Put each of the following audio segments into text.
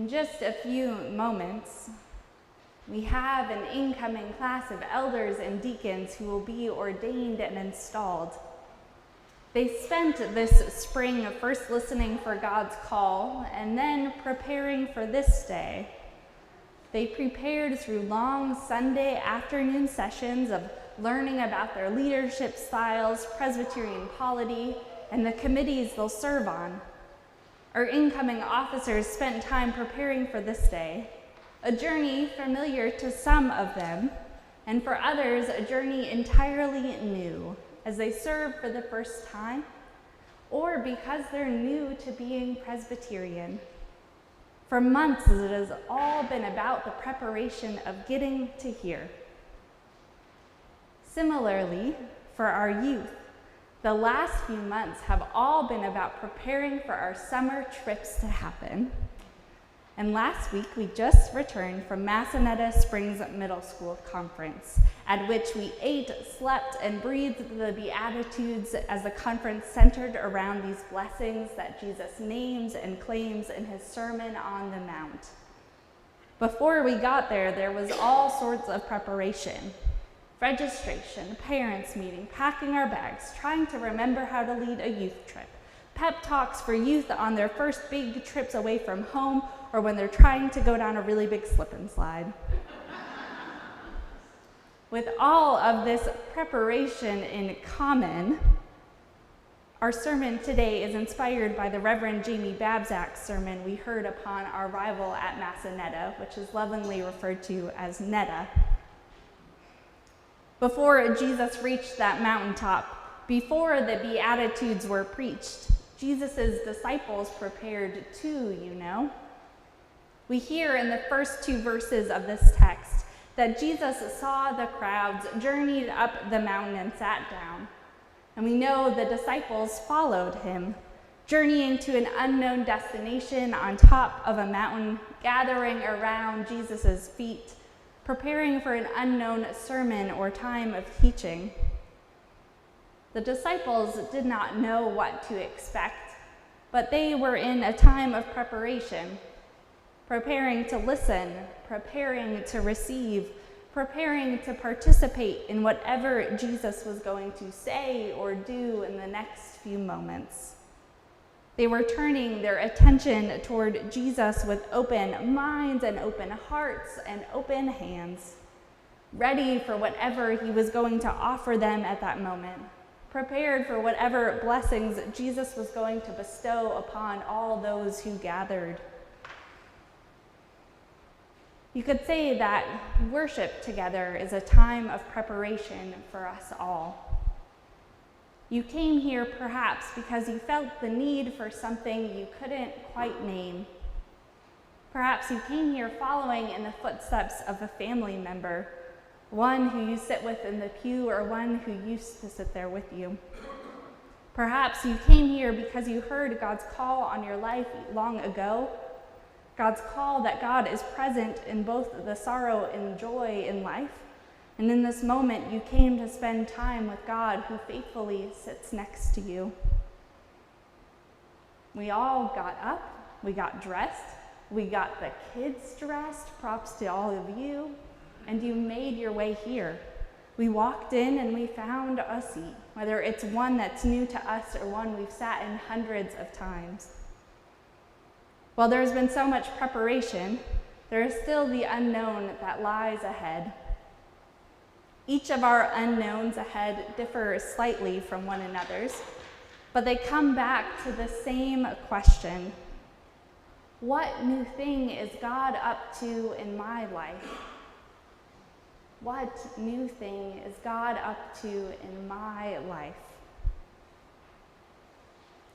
In just a few moments, we have an incoming class of elders and deacons who will be ordained and installed. They spent this spring first listening for God's call and then preparing for this day. They prepared through long Sunday afternoon sessions of learning about their leadership styles, Presbyterian polity, and the committees they'll serve on. Our incoming officers spent time preparing for this day, a journey familiar to some of them, and for others, a journey entirely new as they serve for the first time, or because they're new to being Presbyterian. For months, it has all been about the preparation of getting to here. Similarly, for our youth, the last few months have all been about preparing for our summer trips to happen. And last week, we just returned from Massanetta Springs Middle School Conference, at which we ate, slept, and breathed the Beatitudes as the conference centered around these blessings that Jesus names and claims in his Sermon on the Mount. Before we got there, there was all sorts of preparation. Registration, parents meeting, packing our bags, trying to remember how to lead a youth trip, pep talks for youth on their first big trips away from home or when they're trying to go down a really big slip and slide. With all of this preparation in common, our sermon today is inspired by the Reverend Jamie Babsack's sermon we heard upon our arrival at Massanetta, which is lovingly referred to as Netta. Before Jesus reached that mountaintop, before the Beatitudes were preached, Jesus' disciples prepared too, you know. We hear in the first two verses of this text that Jesus saw the crowds, journeyed up the mountain, and sat down. And we know the disciples followed him, journeying to an unknown destination on top of a mountain, gathering around Jesus' feet, preparing for an unknown sermon or time of teaching. The disciples did not know what to expect, but they were in a time of preparation, preparing to listen, preparing to receive, preparing to participate in whatever Jesus was going to say or do in the next few moments. They were turning their attention toward Jesus with open minds and open hearts and open hands, ready for whatever he was going to offer them at that moment, prepared for whatever blessings Jesus was going to bestow upon all those who gathered. You could say that worship together is a time of preparation for us all. You came here perhaps because you felt the need for something you couldn't quite name. Perhaps you came here following in the footsteps of a family member, one who you sit with in the pew or one who used to sit there with you. Perhaps you came here because you heard God's call on your life long ago, God's call that God is present in both the sorrow and joy in life. And in this moment, you came to spend time with God who faithfully sits next to you. We all got up, we got dressed, we got the kids dressed, props to all of you, and you made your way here. We walked in and we found a seat, whether it's one that's new to us or one we've sat in hundreds of times. While there's been so much preparation, there is still the unknown that lies ahead. Each of our unknowns ahead differ slightly from one another's, but they come back to the same question. What new thing is God up to in my life? What new thing is God up to in my life?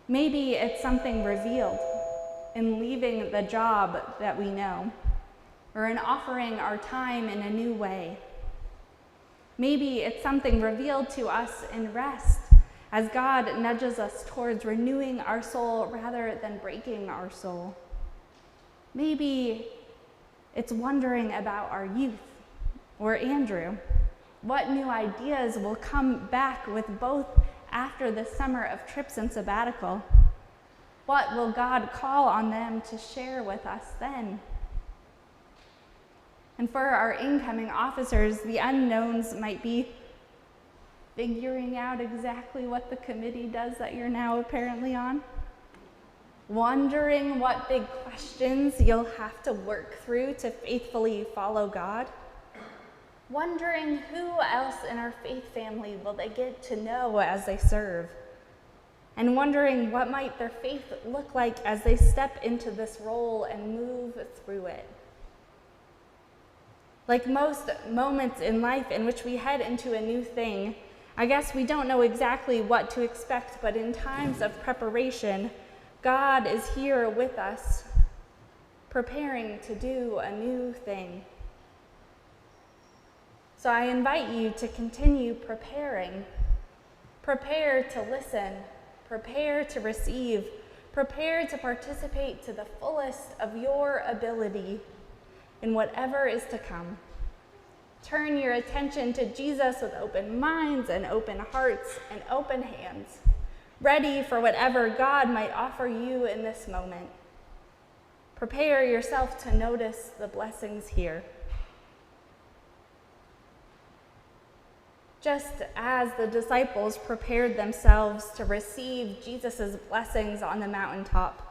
Maybe it's something revealed in leaving the job that we know, or in offering our time in a new way. Maybe it's something revealed to us in rest, as God nudges us towards renewing our soul rather than breaking our soul. Maybe it's wondering about our youth, or Andrew. What new ideas will come back with both after the summer of trips and sabbatical? What will God call on them to share with us then? And for our incoming officers, the unknowns might be figuring out exactly what the committee does that you're now apparently on, wondering what big questions you'll have to work through to faithfully follow God, wondering who else in our faith family will they get to know as they serve, and wondering what might their faith look like as they step into this role and move through it. Like most moments in life in which we head into a new thing, I guess we don't know exactly what to expect, but in times of preparation, God is here with us, preparing to do a new thing. So I invite you to continue preparing. Prepare to listen. Prepare to receive. Prepare to participate to the fullest of your ability in whatever is to come. Turn your attention to Jesus with open minds and open hearts and open hands, ready for whatever God might offer you in this moment. Prepare yourself to notice the blessings here. Just as the disciples prepared themselves to receive Jesus' blessings on the mountaintop,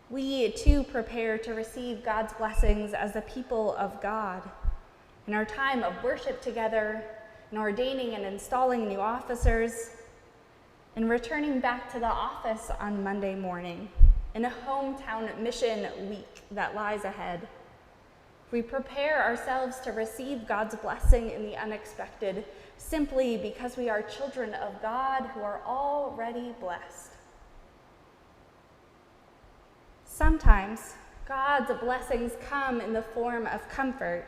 we too prepare to receive God's blessings as the people of God in our time of worship together, in ordaining and installing new officers, in returning back to the office on Monday morning, in a hometown mission week that lies ahead. We prepare ourselves to receive God's blessing in the unexpected simply because we are children of God who are already blessed. Sometimes God's blessings come in the form of comfort.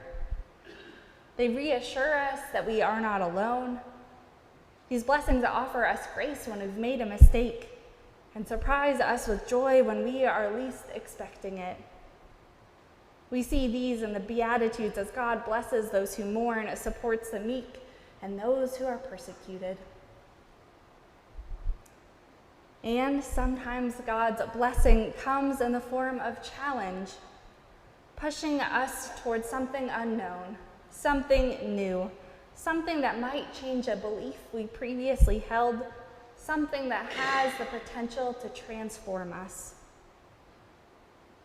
They reassure us that we are not alone. These blessings offer us grace when we've made a mistake and surprise us with joy when we are least expecting it. We see these in the Beatitudes as God blesses those who mourn, supports the meek, and those who are persecuted. And sometimes God's blessing comes in the form of challenge, pushing us towards something unknown, something new, something that might change a belief we previously held, something that has the potential to transform us.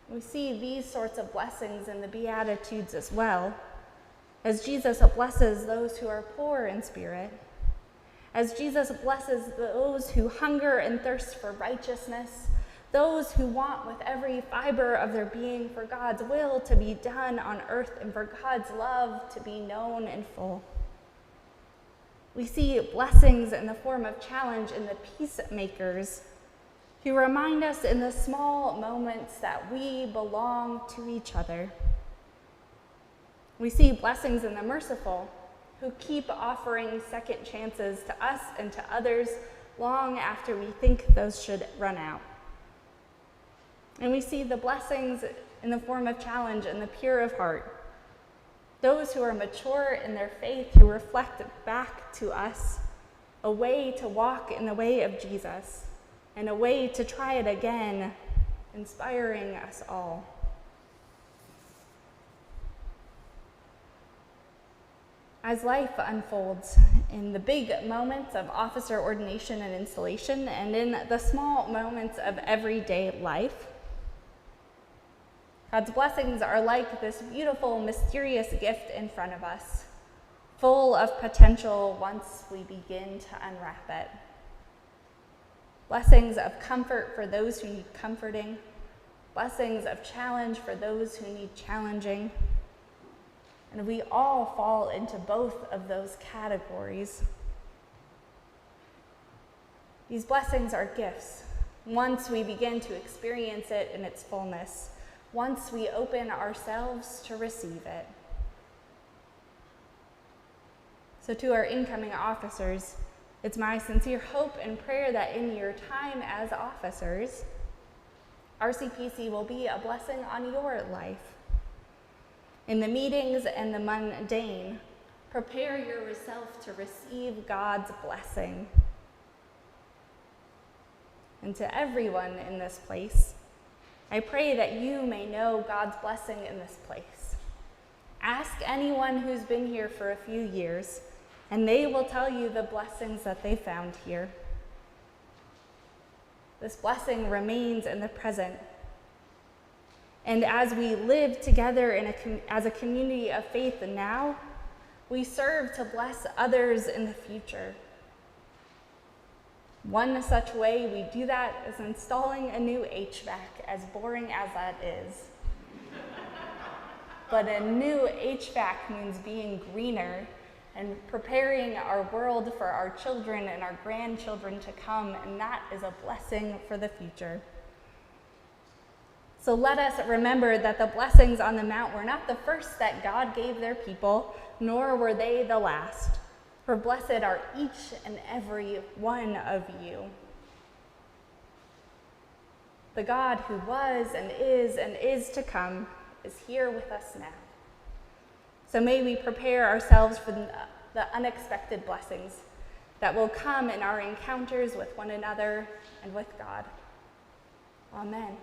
We see these sorts of blessings in the Beatitudes as well, as Jesus blesses those who are poor in spirit, as Jesus blesses those who hunger and thirst for righteousness, those who want with every fiber of their being for God's will to be done on earth and for God's love to be known in full. We see blessings in the form of challenge in the peacemakers who remind us in the small moments that we belong to each other. We see blessings in the merciful who keep offering second chances to us and to others long after we think those should run out. And we see the blessings in the form of challenge in the pure of heart, those who are mature in their faith, who reflect back to us a way to walk in the way of Jesus and a way to try it again, inspiring us all. As life unfolds in the big moments of officer ordination and installation and in the small moments of everyday life, God's blessings are like this beautiful, mysterious gift in front of us, full of potential once we begin to unwrap it. Blessings of comfort for those who need comforting, blessings of challenge for those who need challenging. And we all fall into both of those categories. These blessings are gifts once we begin to experience it in its fullness, once we open ourselves to receive it. So to our incoming officers, it's my sincere hope and prayer that in your time as officers, RCPC will be a blessing on your life. In the meetings and the mundane, prepare yourself to receive God's blessing. and to everyone in this place. I pray that you may know God's blessing in this place. Ask anyone who's been here for a few years, and they will tell you the blessings that they found here. This blessing remains in the present. And as we live together as a community of faith now, we serve to bless others in the future. One such way we do that is installing a new HVAC, as boring as that is. But a new HVAC means being greener and preparing our world for our children and our grandchildren to come, and that is a blessing for the future. So let us remember that the blessings on the mount were not the first that God gave their people, nor were they the last. For blessed are each and every one of you. The God who was and is to come is here with us now. So may we prepare ourselves for the unexpected blessings that will come in our encounters with one another and with God. Amen.